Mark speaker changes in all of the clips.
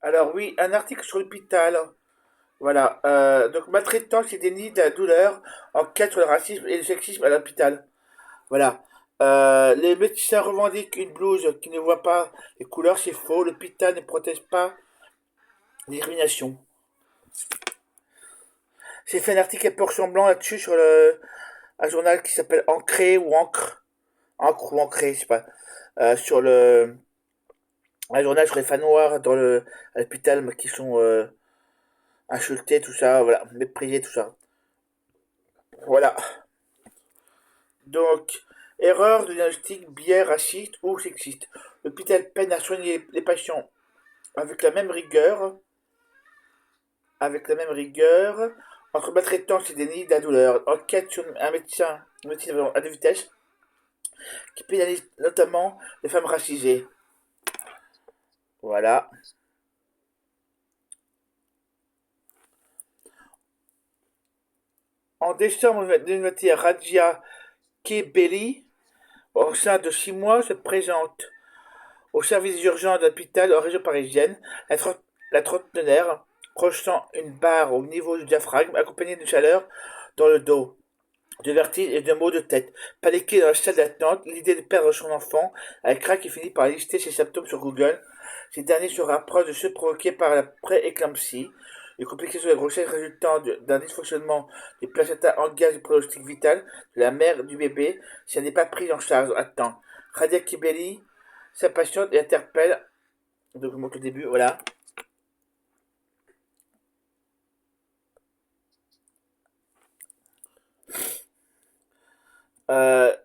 Speaker 1: Alors oui, un article sur l'hôpital. Voilà. Donc maltraitance et déni de la douleur, enquête sur le racisme et le sexisme à l'hôpital. Voilà. Les médecins revendiquent une blouse qui ne voit pas les couleurs, c'est faux. L'hôpital ne protège pas les discriminations. J'ai fait un article à portion blanc là-dessus sur un journal qui s'appelle Ancré ou Encre. Encre ou Ancré, je sais pas. Sur un journal sur les fans noirs à l'hôpital qui sont insultés, tout ça, voilà, méprisés, tout ça. Voilà. Donc, erreur de diagnostic, biais raciste ou sexiste. L'hôpital peine à soigner les patients avec la même rigueur, avec la même rigueur, entre maltraitance et déni de la douleur. Enquête sur un médecin à deux vitesses, qui pénalise notamment les femmes racisées. Voilà. En décembre 2021, Radia Kebeli, enceinte de 6 mois, se présente au service d'urgence de l'hôpital en région parisienne. La trentenaire ressent une barre au niveau du diaphragme accompagnée de chaleur dans le dos, de vertige et de maux de tête. Paniquée dans la salle d'attente, l'idée de perdre son enfant, elle craque et finit par lister ses symptômes sur Google. Ces derniers se rapprochent de ceux provoqués par la pré-éclampsie. Les complications de la grossesse résultant d'un dysfonctionnement du placenta engagent le pronostic vital de la mère du bébé si elle n'est pas prise en charge à temps. Radia Kibeli s'impatiente et interpelle, donc je montre le début, voilà.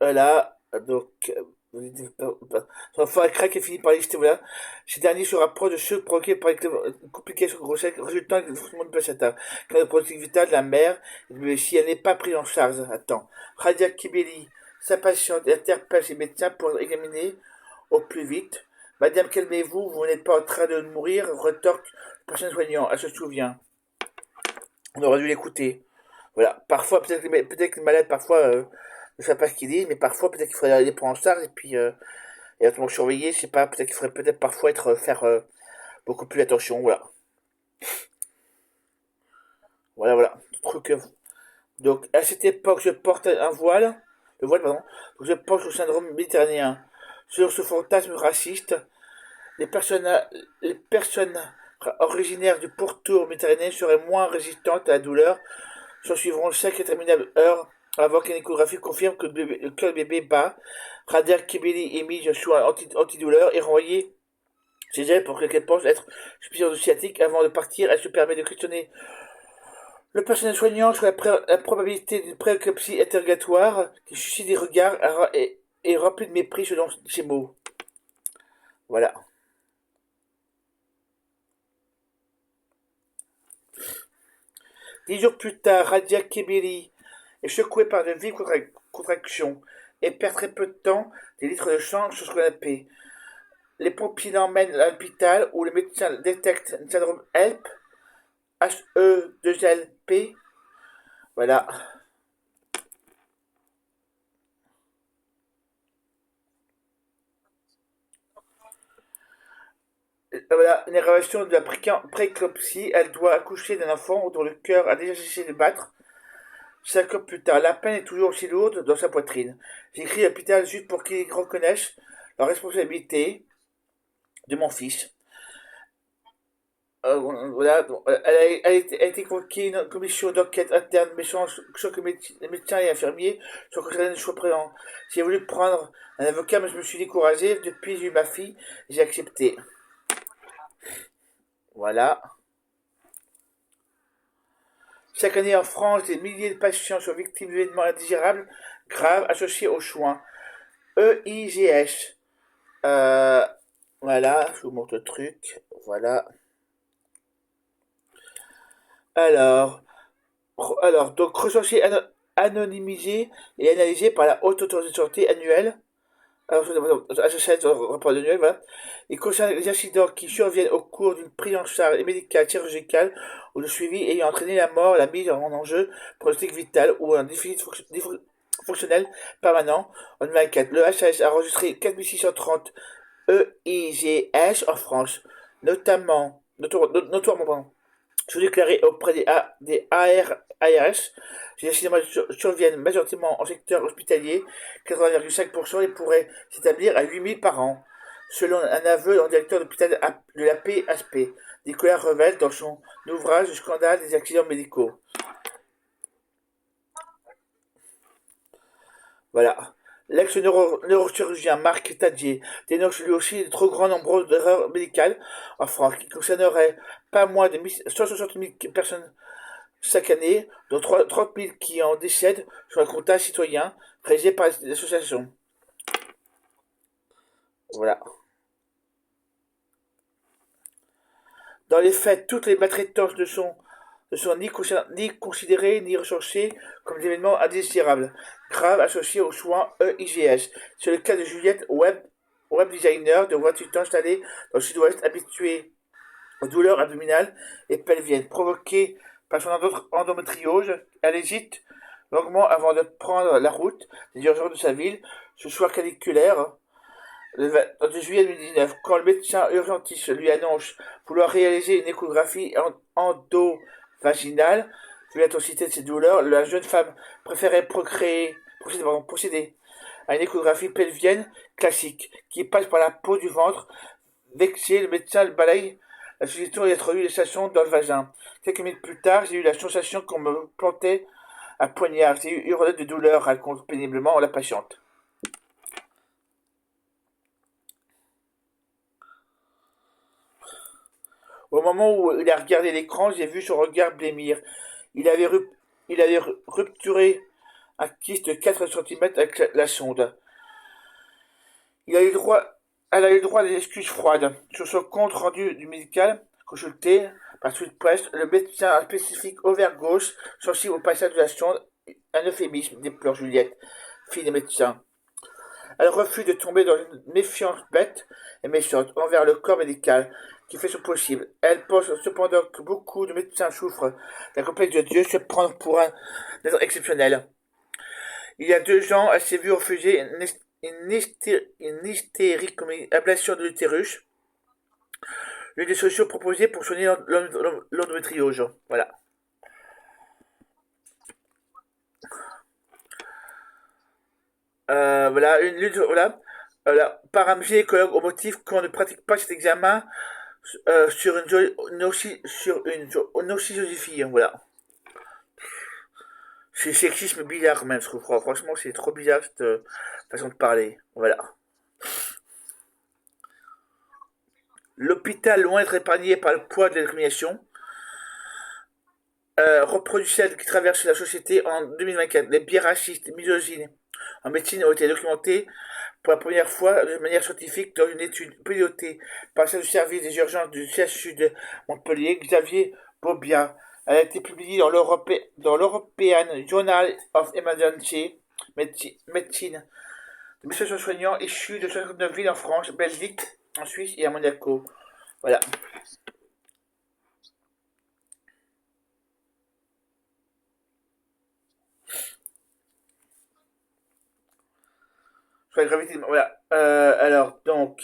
Speaker 1: Voilà, donc, son enfant a craqué et finit par lister, voilà. Ces derniers se rapprochent de ceux provoqués par une complication grossesse résultant du dysfonctionnement du placenta, car le pronostic vital de la mère, si elle n'est pas prise en charge à temps. Radia Kibeli s'impatiente et interpelle ses médecins pour examiner au plus vite. Madame, calmez-vous, vous n'êtes pas en train de mourir, retorque le patient soignant. Elle se souvient. On aurait dû l'écouter. Voilà. Parfois, peut-être que les malades, parfois, ne savent pas ce qu'ils disent, mais parfois, peut-être qu'il faudrait les prendre en charge et puis, et autrement surveiller, je sais pas, peut-être qu'il faudrait peut-être parfois faire beaucoup plus attention, voilà. Voilà, voilà. Truc. Donc, à cette époque, je porte un voile, le voile, pardon, donc je pense au syndrome méditerranéen. Sur ce fantasme raciste, les personnes, les personnes originaires du pourtour méditerranéen seraient moins résistantes à la douleur. S'en suivront 5 interminables heures avant qu'une échographie confirme que le cœur du bébé bat. Radia Kibeli est mis sous un antidouleur et renvoyé chez elle pour qu'elle pense être suffisamment sciatique. Avant de partir, elle se permet de questionner le personnel soignant sur la probabilité d'une prééclampsie interrogatoire qui suscite des regards et rempli de mépris selon ses mots. Voilà. 10 jours plus tard, Radia Kebeli est secouée par de vives contractions et perd très peu de temps des litres de sang sur son canapé. Les pompiers l'emmènent à l'hôpital où le médecin détecte un syndrome HELP, H-E-2-L-P. Voilà. Voilà, une évaluation de la prééclampsie. Elle doit accoucher d'un enfant dont le cœur a déjà cessé de battre. 5 ans plus tard, la peine est toujours aussi lourde dans sa poitrine. J'écris à l'hôpital juste pour qu'ils reconnaissent la responsabilité de mon fils. Voilà, elle a été convoquée une commission d'enquête interne, mais sans que les médecins et infirmiers soient concernés ne soient présents. J'ai voulu prendre un avocat, mais je me suis découragé. Depuis, j'ai eu ma fille, j'ai accepté. Voilà. Chaque année en France, des milliers de patients sont victimes d'événements indésirables graves associés aux soins. EIGS. Euh, voilà, je vous montre le truc. Voilà. Alors, donc recensé, anonymisé et analysé par la Haute Autorité de Santé annuelle. Alors, associé au rapport annuel, voilà. Il concerne les incidents qui surviennent au cours d'une prise en charge médicale, chirurgicale ou de suivi ayant entraîné la mort, la mise en enjeu pronostic vital ou un déficit fonctionnel permanent en 2024. Le HAS a enregistré 4630 EIGS en France, notamment notoirement, pardon. Je déclaré auprès des ARS, ces accidents surviennent majoritairement en secteur hospitalier, 80,5%, et pourraient s'établir à 8 000 par an, selon un aveu d'un directeur d'hôpital de la PHP. Nicolas révèle dans son ouvrage le scandale des accidents médicaux. Voilà. L'ex-neurochirurgien Marc Tadier dénonce lui aussi de trop grand nombre d'erreurs médicales en France, qui concerneraient pas moins de 160 000 personnes chaque année, dont 30 000 qui en décèdent sur un comptage citoyen réalisé par les associations. Voilà. Dans les faits, toutes les maltraitances ne sont ni considérées ni recherchées comme des événements indésirables, graves associés aux soins EIGS. C'est le cas de Juliette, web designer de 28 ans installée dans le sud-ouest, habituée aux douleurs abdominales et pelviennes provoquées par son endométriose. Elle hésite longuement avant de prendre la route des urgences de sa ville. Ce soir caniculaire, le 22 juillet 2019, quand le médecin urgentiste lui annonce vouloir réaliser une échographie endovaginale, vu l'intensité de ses douleurs, la jeune femme préférait procéder à une échographie pelvienne classique, qui passe par la peau du ventre. Vexé, le médecin balaye la suggestion d'être eu les stations dans le vagin. Quelques minutes plus tard, j'ai eu la sensation qu'on me plantait un poignard. J'ai eu hurlé de douleur, raconte péniblement la patiente. Au moment où il a regardé l'écran, j'ai vu son regard blêmir. Il avait, il avait rupturé un kyste de 4 centimètres avec la sonde. Il a eu droit, Elle a eu droit à des excuses froides. Sur son compte rendu du médical, consulté par Suite Presse, le médecin spécifique ovaire gauche, sensible au passage de la sonde, un euphémisme, déplore Juliette, fille des médecins. Elle refuse de tomber dans une méfiance bête et méchante envers le corps médical qui fait son possible. Elle pense cependant que beaucoup de médecins souffrent d'un complexe de Dieu, se prendre pour un être exceptionnel. Il y a 2 ans, elle s'est vue refuser une hystérectomie, ablation de l'utérus, l'une des solutions proposées pour soigner l'endométriose. Voilà. Voilà. Par un gynécologue au motif qu'on ne pratique pas cet examen sur une ocytosifie. Voilà. C'est sexisme bizarre même, je trouve. Franchement, c'est trop bizarre cette façon de parler. Voilà. L'hôpital, loin d'être épargné par le poids de la discrimination, reproduit celle qui traverse la société en 2024. Les biais racistes et misogynes en médecine ont été documentés pour la première fois de manière scientifique dans une étude pilotée par le chef du service des urgences du CHU de Montpellier, Xavier Bobia. Elle a été publiée dans l'European Journal of Emergency Medicine de 1500 soignants issus de 69 villes en France, Belgique, en Suisse et à Monaco. Voilà. Sur la gravité. Voilà. Alors, donc,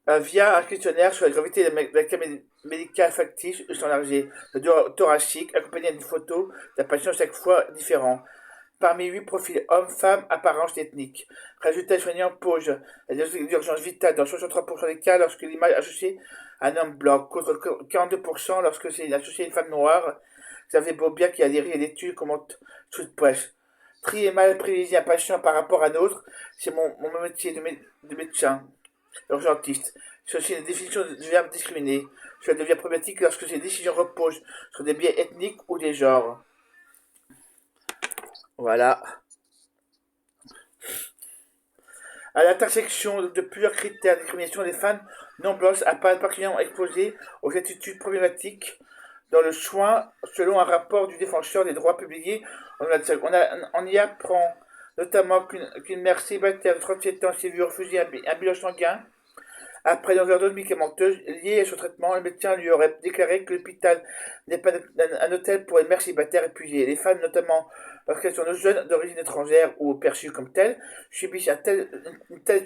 Speaker 1: via un questionnaire sur la gravité de la cas médicale factice standardisé, le thoracique, accompagné d'une photo d'un patient chaque fois différent. Parmi 8 profils hommes-femmes, apparence ethnique. Résultat soignant pose la diagnostic d'urgence vitale dans 63% des cas lorsque l'image est associée à un homme blanc, contre 42% lorsque c'est associé à une femme noire. Xavier Bobia qui a dirigé l'étude commente Sud Presse. Trier mal privilégier un patient par rapport à un autre, c'est mon métier de médecin, urgentiste. C'est aussi une définition du verbe discriminer. Cela devient problématique lorsque ces décisions reposent sur des biais ethniques ou des genres. Voilà. À l'intersection de plusieurs critères de discrimination, les femmes non blanches apparaissent particulièrement exposées aux attitudes problématiques dans le soin, selon un rapport du défenseur des droits publié. On y apprend notamment qu'une mère célibataire de 37 ans s'est vue refuser un bilan sanguin après une overdose médicamenteuse liée à son traitement. Le médecin lui aurait déclaré que l'hôpital n'est pas un hôtel pour les mères célibataires épuisées. Les femmes, notamment lorsqu'elles sont jeunes d'origine étrangère ou perçues comme telles, subissent une telle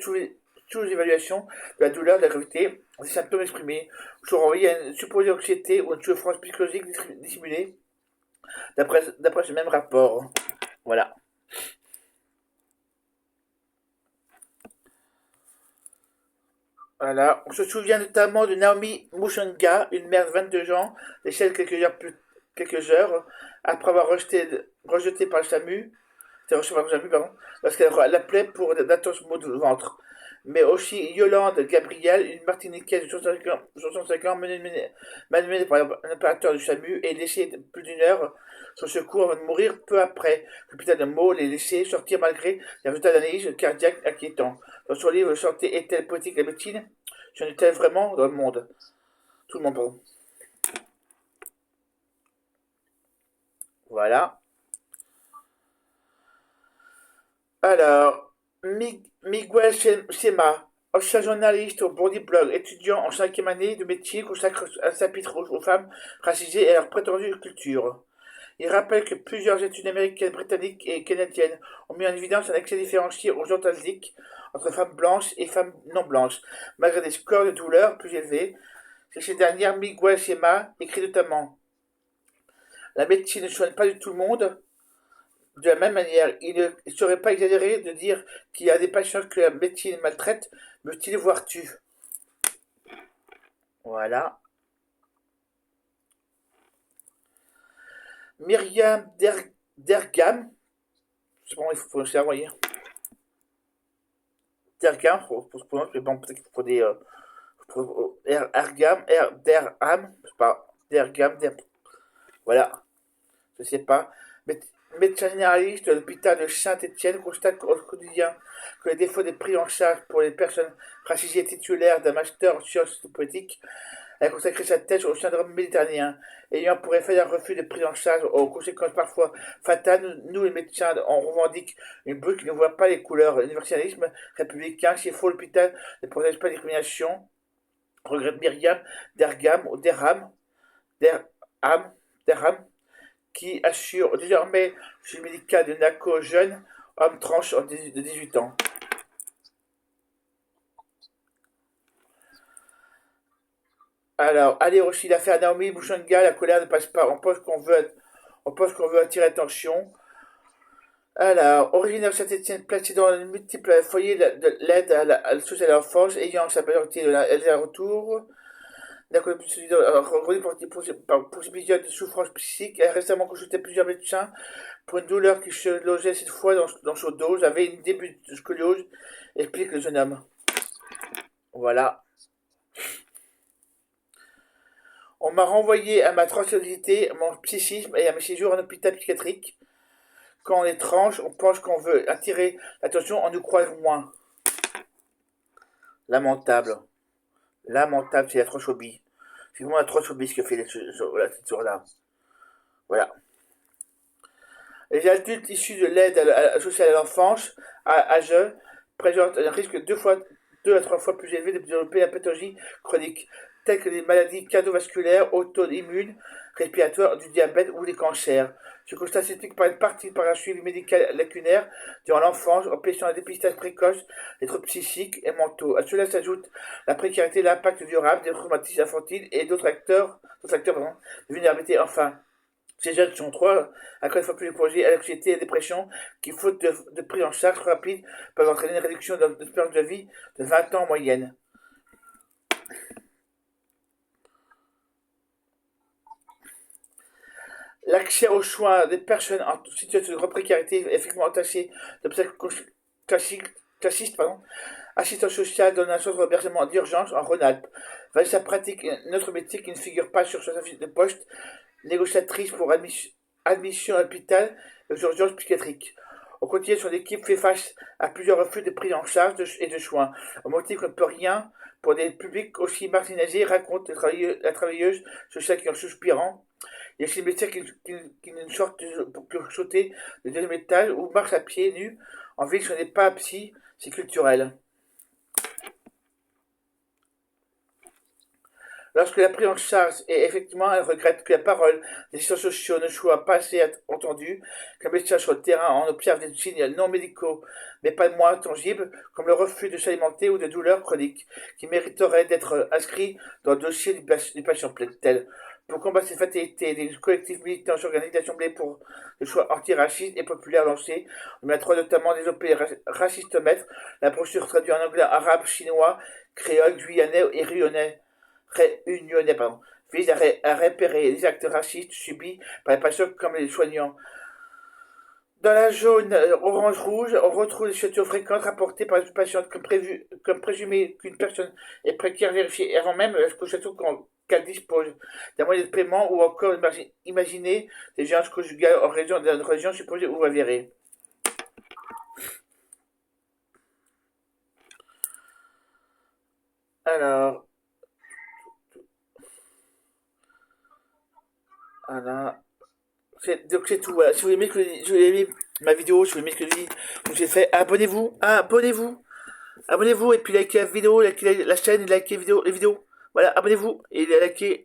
Speaker 1: sous-évaluation de la douleur, de la gravité, des symptômes exprimés, sont renvoyés à une supposée anxiété ou une souffrance psychologique dissimulée, d'après ce même rapport. Voilà. Voilà. On se souvient notamment de Naomi Mushonga, une mère de 22 ans, décède quelques heures après avoir rejeté par le SAMU, pardon, parce qu'elle l'appelait pour d'atroces maux de ventre. Mais aussi Yolande Gabriel, une Martiniquaise de 65 ans, malmenée par un opérateur du SAMU et laissée plus d'une heure sans secours avant de mourir peu après. L'hôpital de Meaux les laissé sortir malgré les résultats d'analyse cardiaque inquiétants. Dans son livre Santé est-elle politique et médecine, j'en étais vraiment dans le monde. Tout le monde, pardon. Voilà. Alors, Miguel Sema, ancien journaliste au Body Blog, étudiant en 5e année de métier, consacre un chapitre aux femmes racisées et à leur prétendue culture. Il rappelle que plusieurs études américaines, britanniques et canadiennes ont mis en évidence un accès différencié aux antalgiques entre femmes blanches et femmes non blanches, malgré des scores de douleur plus élevés. Chez ces dernières, Miguel Sema écrit notamment: la médecine ne soigne pas du tout le monde. De la même manière, il ne serait pas exagéré de dire qu'il y a des patients que la médecine maltraite, mutile, voire tue. Voilà. Myriam Dergam, je sais pas comment il faut prononcer, vous voyez. Dergam, pour se prononcer, mais bon, peut-être qu'il faut des. Ergam, Derham, je sais pas. Dergam, voilà, je sais pas. Médecin généraliste de l'hôpital de Saint-Étienne constate au quotidien que les défauts des prises en charge pour les personnes racisées titulaires d'un master en sciences politiques. Elle a consacré sa thèse au syndrome méditerranéen, ayant pour effet un refus de prise en charge aux conséquences parfois fatales. Nous, les médecins, on revendique une brute qui ne voit pas les couleurs. L'universalisme républicain, s'il faut, l'hôpital ne protège pas la discrimination. Regrette Myriam Dergam ou Derham, qui assure désormais le suivi médical de NACO jeune, homme tranche de 18 ans. Alors, allez aussi l'affaire Naomi Mushonga, la colère ne passe pas. On pense qu'on veut attirer l'attention. Alors, originaire de Saint-Etienne, placé dans de multiples foyers de l'aide à la sociale à l'enfance, ayant sa majorité de la retour. D'accord, pour épisode de souffrance psychique, elle a récemment consulté plusieurs médecins pour une douleur qui se logeait cette fois dans son dos. J'avais une début de scoliose, explique le jeune homme. Voilà. On m'a renvoyé à ma transidentité, à mon psychisme et à mes séjours en hôpital psychiatrique. Quand on est tranche, on pense qu'on veut attirer l'attention, on nous croit moins. Lamentable. Lamentable, c'est la transphobie. C'est vraiment la transphobie ce que fait cette source-là. Voilà. Les adultes issus de l'aide sociale à l'enfance, âge, présentent un risque deux à trois fois plus élevé de développer la pathologie chronique, telles que les maladies cardiovasculaires, auto-immunes, respiratoires, du diabète ou des cancers. Ce constat s'explique par une partie par un suivi médical lacunaire durant l'enfance, empêchant un dépistage précoce des troubles psychiques et mentaux. À cela s'ajoute la précarité, l'impact durable des traumatismes infantiles et d'autres facteurs de vulnérabilité. Enfin, ces jeunes sont trois, encore une fois plus exposés à l'anxiété et à la dépression, qui, faute de prise en charge rapide, peuvent entraîner une réduction de l'espérance de vie de 20 ans en moyenne. L'accès aux soins des personnes en situation de grande précarité est effectivement entaché d'obstacles classistes, assistance sociale dans un centre d'hébergement d'urgence en Rhône-Alpes. Valait sa pratique notre métier qui ne figure pas sur sa fiche de poste, négociatrice pour admission à l'hôpital et aux urgences psychiatriques. Au quotidien, son équipe fait face à plusieurs refus de prise en charge et de soins. Au motif qu'on ne peut rien pour des publics aussi marginalisés, raconte la travailleuse sociale qui en soupirant. Il y a ces médecins qui ne sortent pour sauter le deuxième étage ou marchent à pied nus en ville, ce n'est pas psy, c'est culturel. Lorsqu'elle a pris en charge, et effectivement, elle regrette que la parole des assistants sociaux ne soit pas assez entendue, qu'un médecin sur le terrain en observe des signes non médicaux, mais pas moins tangibles, comme le refus de s'alimenter ou des douleurs chroniques, qui mériteraient d'être inscrits dans le dossier du patient tel. Pour combattre cette fatalité, des collectifs militants s'organisent d'assemblées pour le choix anti-raciste et populaire lancé. On mettra notamment développé racistomètre, la brochure traduite en anglais, arabe, chinois, créole, guyanais et réunionnais, pardon, vise à repérer les actes racistes subis par les patients comme les soignants. Dans la zone orange-rouge, on retrouve les situations fréquentes rapportées par les patients comme présumé qu'une personne est précaire vérifiée avant même la constatation qu'elle dispose d'un moyen de paiement ou encore imaginer des violences conjugales en raison d'une région supposée ou avérée. Alors, voilà. Donc c'est tout. Voilà. Si vous aimez, si vous aimez ma vidéo, si vous aimez ce que je dis, que j'ai fait, abonnez-vous, et puis likez la vidéo, likez la chaîne, likez les vidéos. Voilà, abonnez-vous et likez.